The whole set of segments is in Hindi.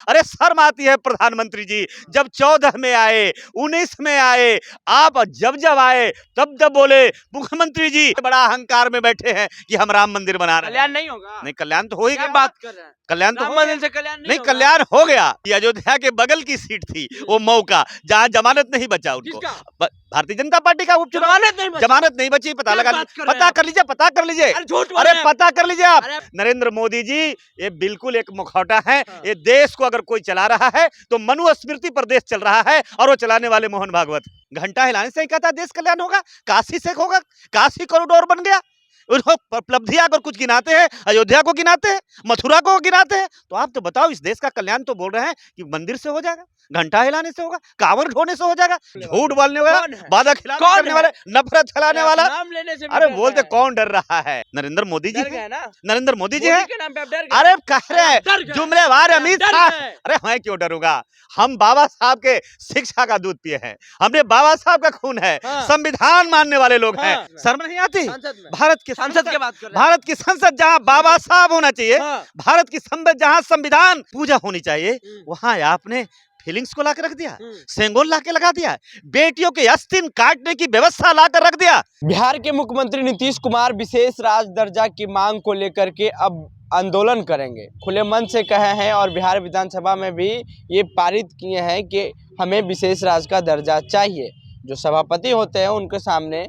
अरे शर्म आती है प्रधानमंत्री जी, जब 14 में आए, 19 में आए, आप जब जब आए तब तब बोले मुख्यमंत्री जी बड़ा अहंकार में बैठे हैं कि हम राम मंदिर बना रहे हैं। कल्याण नहीं होगा? नहीं, कल्याण तो हो ही क्या गया। बात कर रहे हैं? कल्याण तो राम हो मंदिर गया। से कल्याण नहीं, होगा? कल्याण हो गया। ये अयोध्या के बगल की सीट थी, वो मऊ का, जहां जमानत नहीं बचा उनको। किसका? भारतीय जनता पार्टी का उपचुनाव। जमानत नहीं बची। पता क्या लगा, बात कर रहे पता हैं कर लीजिए, पता कर लीजिए। अरे झूठ बोल अरे रहे हैं। पता कर लीजिए आप। अरे नरेंद्र मोदी जी ये बिल्कुल एक मुखौटा है। हाँ। ये देश को अगर कोई चला रहा है तो मनुस्मृति पर देश चल रहा है, और वो चलाने वाले मोहन भागवत। घंटा हिलाने से ही कहता देश कल्याण होगा, काशी से होगा, काशी कॉरिडोर बन गया। उपलब्धियां अगर कुछ गिनाते हैं, अयोध्या को गिनाते हैं, मथुरा को गिनाते हैं, तो आप तो बताओ इस देश का कल्याण तो बोल रहे हैं कि मंदिर से हो जाएगा, घंटा हिलाने से होगा, कांवर ढोने से हो जाएगा। झूठ बोलने वाला, कौन है? वादा खिलाफी कौन करने है? वाले, नफरत फैलाने वाला। नाम लेने से भी अरे डर बोलते रहा है। कौन डर रहा है? नरेंद्र मोदी जी डर है। गए ना? नरेंद्र मोदी जी मोदी है। के नाम पे आप डर गए? अरे कह रहे डर गए। जुमलेवार अरे अमित डर शाह। गए। अरे मैं क्यों डरूंगा? हम बाबा साहब के शिक्षा का दूध पिए हैं, हमने बाबा साहब का खून है, हाँ। संविधान मानने वाले लोग हैं। हाँ। शर्म नहीं आती? संसद में भारत की संसद की बात कर रहे हैं। भारत की संसद जहां बाबा साहब होना चाहिए, हाँ। भारत की संसद जहां संविधान पूजा होनी चाहिए, हम्म। वहां आपने फीलिंग्स को लाकर रख दिया, हम्म। सेंगोल लाके लगा दिया, बेटियों के अस्तिन काटने की व्यवस्था लाकर रख दिया। बिहार के मुख्यमंत्री नीतीश कुमार विशेष राज दर्जा की मांग को लेकर के अब आंदोलन करेंगे, खुले मन से कहे हैं, और बिहार विधानसभा में भी ये पारित किए हैं कि हमें विशेष राज का दर्जा चाहिए। जो सभापति होते हैं उनके सामने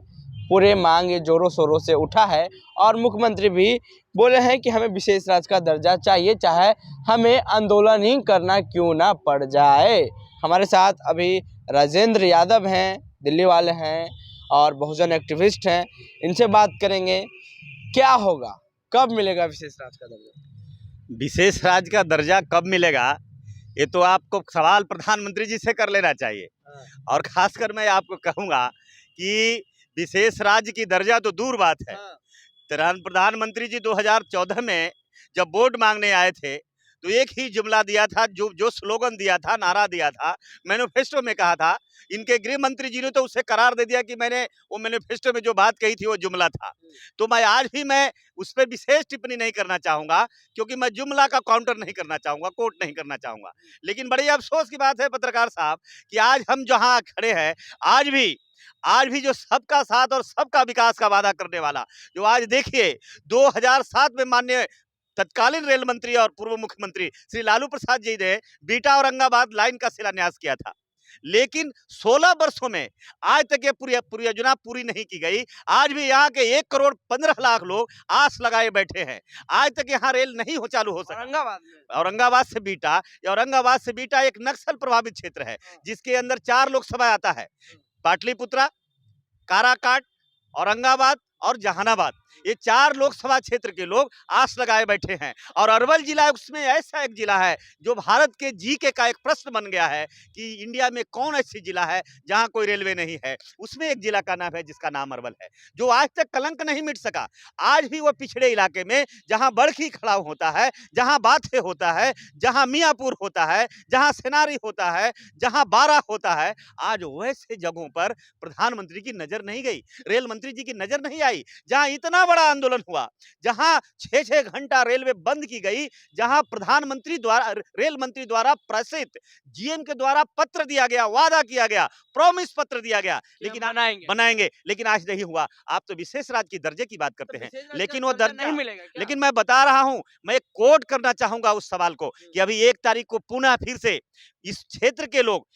पूरे मांग ये जोरों शोरों से उठा है, और मुख्यमंत्री भी बोले हैं कि हमें विशेष राज का दर्जा चाहिए, चाहे हमें आंदोलन ही करना क्यों ना पड़ जाए। हमारे साथ अभी राजेंद्र यादव हैं, दिल्ली वाले हैं और बहुजन एक्टिविस्ट हैं, इनसे बात करेंगे क्या होगा, कब मिलेगा विशेष राज का दर्जा। विशेष राज का दर्जा कब मिलेगा, ये तो आपको सवाल प्रधानमंत्री जी से कर लेना चाहिए। और खासकर मैं आपको कहूँगा कि विशेष राज्य की दर्जा तो दूर बात है। प्रधानमंत्री जी 2014 में जब वोट मांगने आए थे तो एक ही जुमला दिया था, जो स्लोगन दिया था, नारा दिया था, मैनिफेस्टो में कहा था। इनके गृह मंत्री जी ने तो उसे करार दे दिया कि मैंने वो मैनिफेस्टो में जो बात कही थी वो जुमला था। तो मैं आज भी उस पर विशेष टिप्पणी नहीं करना चाहूँगा, क्योंकि मैं जुमला का काउंटर नहीं करना चाहूँगा, कोट नहीं करना चाहूँगा। लेकिन बड़ी अफसोस की बात है पत्रकार साहब कि आज हम जहाँ खड़े हैं, आज भी जो सबका साथ और सबका विकास का वादा करने वाला, जो आज देखिए 2007 में माननीय तत्कालीन रेल मंत्री और पूर्व मुख्यमंत्री श्री लालू प्रसाद जी ने बीटा औरंगाबाद लाइन का शिलान्यास किया था, लेकिन 16 वर्षों में आज तक ये पूरी योजना पूरी नहीं की गई। आज भी यहाँ के 1 करोड़ 15 लाख लोग आस लगाए बैठे हैं। आज तक यहाँ रेल नहीं चालू हो सका। औरंगाबाद से बीटा एक नक्सल प्रभावित क्षेत्र है, जिसके अंदर 4 लोकसभा आता है, पाटलिपुत्रा, काराकाट, औरंगाबाद और जहानाबाद। ये 4 लोकसभा क्षेत्र के लोग आस लगाए बैठे हैं। और अरवल जिला उसमें ऐसा एक जिला है जो भारत के जीके का एक प्रश्न बन गया है कि इंडिया में कौन ऐसी जिला है जहां कोई रेलवे नहीं है। उसमें एक जिला का नाम है जिसका नाम अरवल है, जो आज तक कलंक नहीं मिट सका। आज भी वो पिछड़े इलाके में जहां बड़खी खड़ाव होता है, जहां बाथे होता है, जहां मियापुर होता है, जहां सेनारी होता है, जहां बारा होता है, आज वैसे जगहों पर प्रधानमंत्री की नजर नहीं गई, रेल मंत्री जी की नजर नहीं आई। जहां इतना बड़ा आंदोलन हुआ, जहां 6-6 घंटा रेलवे बंद की गई, जहां रेल मंत्री द्वारा प्रेषित जीएम के द्वारा पत्र दिया गया, वादा किया गया, प्रॉमिस पत्र दिया गया, लेकिन बनाएंगे, लेकिन आज नहीं हुआ। आप तो विशेष राज्य की दर्जे की बात करते हैं, लेकिन वो दर्जा नहीं मिलेगा। लेकिन मैं बता रहा हूं, मैं एक कोट करना चाहूंगा उस सवाल को कि अभी 1 तारीख को पुनः फिर से इस क्षेत्र के लोग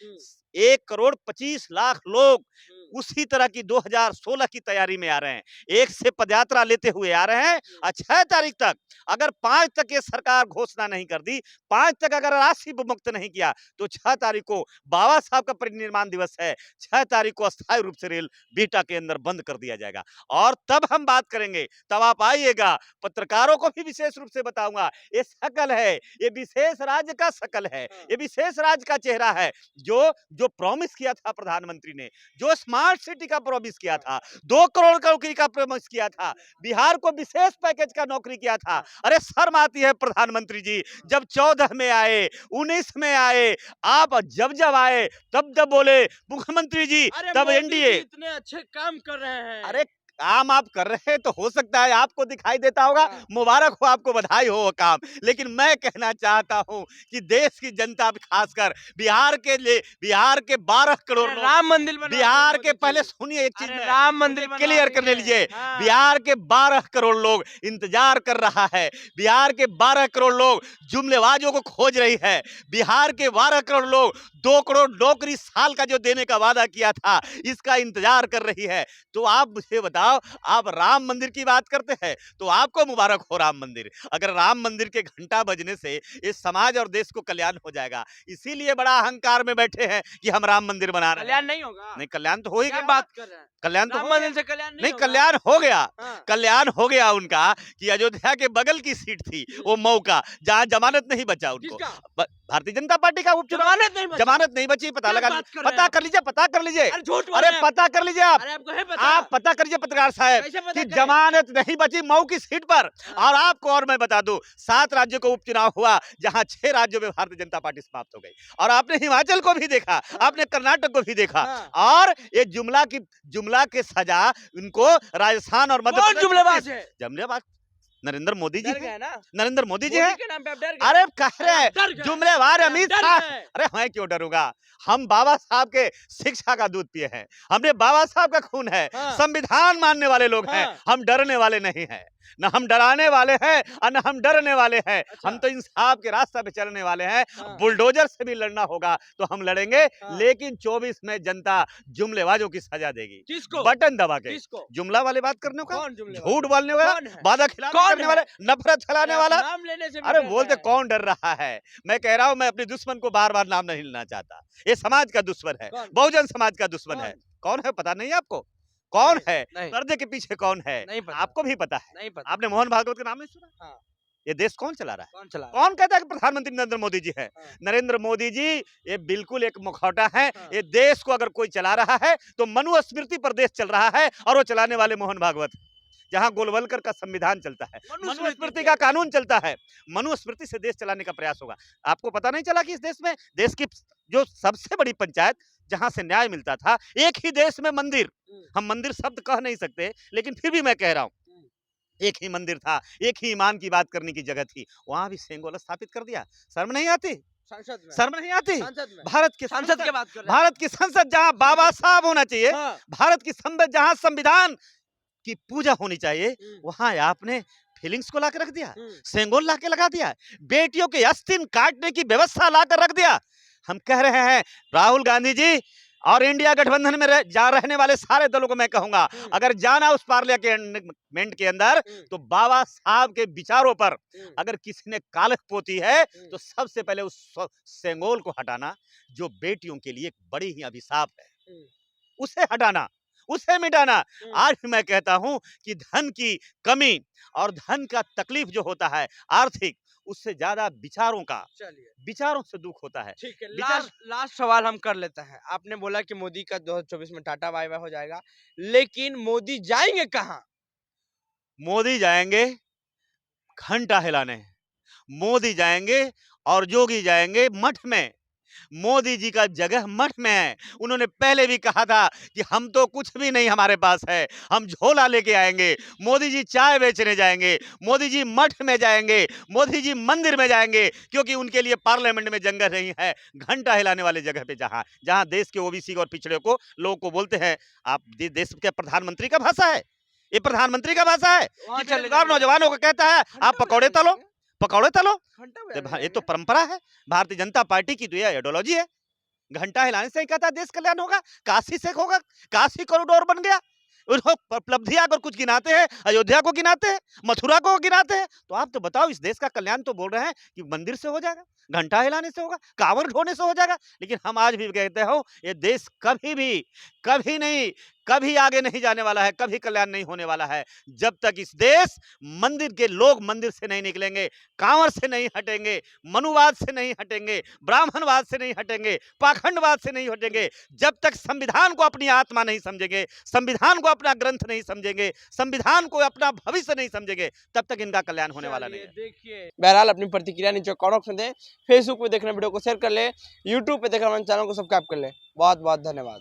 1 करोड़ 25 लाख लोग उसी तरह की 2016 की तैयारी में आ रहे हैं। 1 से पदयात्रा लेते हुए आ रहे हैं। 6 तारीख तक अगर 5 तक ये सरकार घोषणा नहीं कर दी, 5 तक अगर राशि मुक्त नहीं किया, तो 6 तारीख को बाबा साहब का परिनिर्वाण दिवस है। 6 तारीख को अस्थायी रूप से रेल बीटा के अंदर बंद कर दिया जाएगा, और तब हम बात करेंगे, तब आप आइएगा। पत्रकारों को भी विशेष रूप से बताऊंगा, ये शकल है, ये विशेष राज्य का शकल है, ये विशेष राज्य का चेहरा है। जो प्रॉमिस किया था प्रधानमंत्री ने, जो स्मार्ट सिटी का प्रॉमिस किया था, 2 करोड़ का नौकरी का प्रॉमिस किया था, बिहार को विशेष पैकेज का नौकरी किया था। अरे शर्म आती है प्रधानमंत्री जी, जब 14 में आए, 19 में आए, आप जब जब आए तब तब बोले मुख्यमंत्री जी, तब एनडीए इतने अच्छे काम कर रहे हैं। अरे काम आप कर रहे हैं तो हो सकता है आपको दिखाई देता होगा, मुबारक हो आपको, बधाई हो वो काम। लेकिन मैं कहना चाहता हूं कि देश की जनता, खासकर बिहार के लिए, बिहार के 12 करोड़ लोग, राम मंदिर बिहार के, पहले सुनिए एक चीज में राम मंदिर क्लियर करने लीजिए, बिहार के 12 करोड़ लोग इंतजार कर रहा है, बिहार के 12 करोड़ लोग जुमलेबाजों को खोज रही है, बिहार के 12 करोड़ लोग 2 करोड़ नौकरी साल का जो देने का वादा किया था इसका इंतजार कर रही है। तो आप मुझे बताओ, आप राम मंदिर की बात करते हैं तो आपको मुबारक हो राम मंदिर। अगर राम मंदिर के घंटा बजने से इस समाज और देश को कल्याण हो जाएगा, इसीलिए बड़ा अहंकार में बैठे हैं कि हम राम मंदिर बना रहे हैं। कल्याण नहीं होगा, नहीं, कल्याण तो हो ही क्या गया। बात कर रहे हैं, कल्याण तो राम हो गया। मंदिर से कल्याण नहीं, होगा। कल्याण हो गया, हाँ। कल्याण हो गया उनका कि अयोध्या के बगल की सीट थी वो मऊ का, जहां जमानत नहीं बचा उनको। किसका? भारतीय जनता पार्टी का उपचुनाव, जमानत नहीं बची, पता क्या लगा, बात कर रहे पता हैं कर लीजिए, पता कर लीजिए, अरे झूठ बोल अरे रहे हैं। पता कर लीजिए आप, अरे आपको है पता? आप पता कर लीजिए पत्रकार साहब कैसे पता कि करें? जमानत नहीं बची मऊ की सीट पर। हाँ। और आपको और मैं बता दूं, 7 राज्यों को उपचुनाव हुआ जहां 6 राज्यों में भारतीय जनता पार्टी समाप्त हो गई। और आपने हिमाचल को भी देखा, आपने कर्नाटक को भी देखा, हाँ। और ये जुमला के सजा उनको राजस्थान और मध्य कौन प्रदेश, जुमलेबाज है? जुमलेबाज नरेंद्र मोदी जी डर गए हैं, ना? नरेंद्र मोदी जी मोदी हैं। के नाम पे आप डर गए? अरे कह रहे डर हैं गए। जुमलेबाज आप अमित डर शाह। गए। अरे मैं क्यों डरूंगा, हम बाबा साहब के शिक्षा का दूध पिए हैं, हमने बाबा साहब का खून है, हाँ। संविधान मानने वाले लोग हैं, हाँ। हम डरने वाले नहीं हैं, न हम डराने वाले हैं और न हम डरने वाले हैं। अच्छा। हम तो इंसाफ के रास्ते पे चलने वाले हैं। हाँ। बुलडोजर से भी लड़ना होगा तो हम लड़ेंगे, हाँ। लेकिन 24 में जनता जुमलेबाजों की सजा देगी, किसको? बटन दबा के। किसको? जुमला वाले बात करने का, कौन जुमलेबाज? झूठ बोलने वाला, कौन है? वादा खिलाफ कौन करने है? वाले, नफरत फैलाने वाला। नाम लेने से भी अरे डर बोलते रहा है। कौन डर रहा है, मैं कह रहा हूं, मैं अपने दुश्मन को बार बार नाम नहीं लेना चाहता। ये समाज का दुश्मन है, कौन? बहुजन समाज का दुश्मन कौन? है। कौन है पता नहीं है आपको, कौन नहीं, है, नहीं। पर्दे के पीछे कौन है, नहीं पता। आपको भी पता है। नहीं पता। आपने मोहन भागवत का नाम नहीं सुना? हाँ। ये देश कौन चला रहा है? कौन चला? कौन कहता है कि प्रधानमंत्री नरेंद्र मोदी जी है? हाँ। नरेंद्र मोदी जी ये बिल्कुल एक मुखौटा है। हाँ। ये देश को अगर कोई चला रहा है तो मनुस्मृति पर देश चल रहा है, और वो चलाने वाले मोहन भागवत, जहां गोलवलकर का संविधान चलता है, मनुस्मृति का कानून चलता है, मनुस्मृति से देश चलाने का प्रयास होगा। आपको पता नहीं चला कि इस देश में, देश की जो सबसे बड़ी पंचायत जहां से न्याय मिलता था, एक ही देश में मंदिर, हम मंदिर शब्द कह नहीं सकते लेकिन फिर भी मैं कह रहा हूं, एक ही मंदिर था, एक ही ईमान की बात करने की जगह थी, वहां भी सेंगोला स्थापित कर दिया। शर्म नहीं आती? संसद में। शर्म नहीं आती? संसद में। भारत की संसद की बात कर रहे हैं। भारत की संसद जहां बाबा साहब होना चाहिए, हाँ। भारत की संसद जहां संविधान की पूजा होनी चाहिए, हम्म। वहां आपने फीलिंग्स को लाकर रख दिया, हम्म। सेंगोल लाके लगा दिया, बेटियों के अस्तिन काटने की व्यवस्था लाकर रख दिया। हम कह रहे हैं राहुल गांधी जी और इंडिया गठबंधन में रहने वाले सारे दलों को मैं कहूंगा, अगर जाना उस पार्लियामेंट के अंदर तो बाबा साहब के विचारों पर अगर किसी ने कालख पोती है तो सबसे पहले उस सेंगोल को हटाना, जो बेटियों के लिए एक बड़ी ही अभिशाप है, उसे हटाना, उसे मिटाना। आज भी मैं कहता हूं कि धन की कमी और धन का तकलीफ जो होता है आर्थिक, उससे ज्यादा विचारों से दुख होता है। ठीक है, विचार- लास्ट सवाल हम कर लेते हैं। आपने बोला कि मोदी का 2024 में टाटा बाय बाय हो जाएगा, लेकिन मोदी जाएंगे कहाँ? मोदी जाएंगे घंटा हिलाने, मोदी जाएंगे और जोगी जाएंगे मठ में। मोदी जी का जगह मठ में है। उन्होंने पहले भी कहा था कि हम तो कुछ भी नहीं हमारे पास है, हम झोला लेके आएंगे। मोदी जी चाय बेचने जाएंगे, मोदी जी मठ में जाएंगे, मोदी जी मंदिर में जाएंगे, क्योंकि उनके लिए पार्लियामेंट में जगह नहीं है। घंटा हिलाने वाले जगह पे जहां देश के ओबीसी और पिछड़े को लोगों को बोलते हैं, आप देश के प्रधानमंत्री का भाषा है, ये प्रधानमंत्री का भाषा है कि बेरोजगार नौजवानों को कहता है आप पकौड़े तलो, पकौड़े तलो। ये तो परंपरा है भारतीय जनता पार्टी की, तो ये आइडियोलॉजी है। घंटा हिलाने से ही कहता है देश कल्याण होगा, काशी से होगा, काशी कॉरिडोर बन गया। उनको उपलब्धियां अगर कुछ गिनाते हैं, अयोध्या को गिनाते हैं, मथुरा को गिनाते हैं, तो आप तो बताओ इस देश का कल्याण तो बोल रहे हैं कि मंदिर से हो जाएगा, घंटा हिलाने से होगा, कांवड़ ढोने से हो जाएगा। लेकिन हम आज भी कहते हो ये देश कभी आगे नहीं जाने वाला है, कभी कल्याण नहीं होने वाला है, जब तक इस देश मंदिर के लोग मंदिर से नहीं निकलेंगे, कांवड़ से नहीं हटेंगे, मनुवाद से नहीं हटेंगे, ब्राह्मणवाद से नहीं हटेंगे, पाखंडवाद से नहीं हटेंगे, जब तक संविधान को अपनी आत्मा नहीं समझेंगे, संविधान को अपना ग्रंथ नहीं समझेंगे, संविधान को अपना भविष्य नहीं समझेंगे, तब तक इनका कल्याण होने वाला नहीं है। देखिए, बहरहाल अपनी प्रतिक्रिया नीचे कमेंट में दें, फेसबुक पे देखने वीडियो को शेयर कर ले, यूट्यूब पे देखने वाले चैनल को सब्सक्राइब कर ले। बहुत बहुत धन्यवाद।